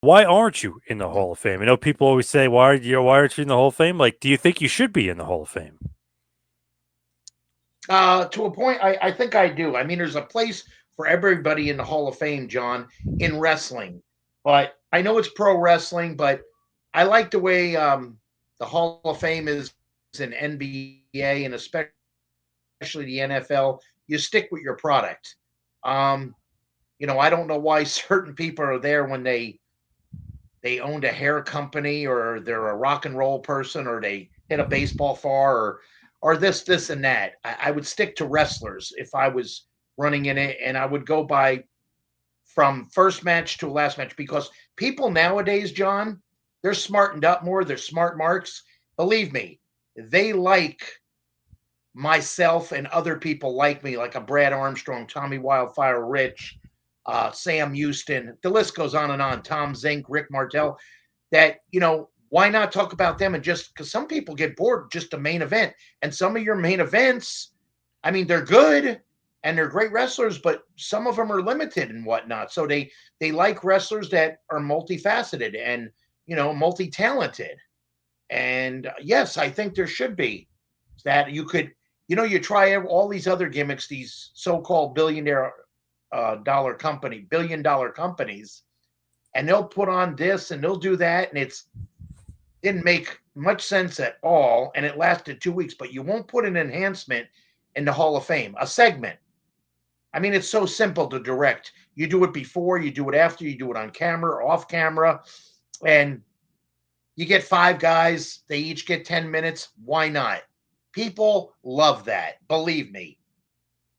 Why aren't you in the Hall of Fame? I know people always say, why aren't you in the Hall of Fame?" Like, do you think you should be in the Hall of Fame? To a point, I think I do. I mean, there's a place for everybody in the Hall of Fame, John, in wrestling. But I know it's pro wrestling, but I like the way the Hall of Fame is in NBA and especially the NFL. You stick with your product. Um, I don't know why certain people are there when they owned a hair company or they're a rock and roll person or they hit a baseball far or this and that. I would stick to wrestlers if I was running in it, and I would go by from first match to last match because people nowadays, John, they're smartened up more. They're smart marks. Believe me, they like myself and other people like me, like a Brad Armstrong, Tommy Wildfire Rich, Sam Houston. The list goes on and on. Tom Zink, Rick Martel. That why not talk about them and just because some people get bored just a main event, and some of your main events, I mean, they're good and they're great wrestlers, but some of them are limited and whatnot. So they like wrestlers that are multifaceted and multi talented. And yes, I think there should be that you could, you try all these other gimmicks, these so-called billionaire billion-dollar companies, and they'll put on this and they'll do that, and it's didn't make much sense at all, and it lasted 2 weeks. But you won't put an enhancement in the Hall of Fame, a segment. I mean, it's so simple to direct. You do it before, you do it after, you do it on camera, off camera, and you get five guys. They each get 10 minutes. Why not? People love that, believe me.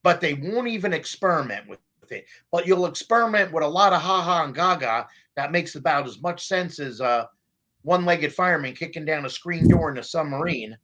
But they won't even experiment with it. But you'll experiment with a lot of ha-ha and gaga that makes about as much sense as a one-legged fireman kicking down a screen door in a submarine.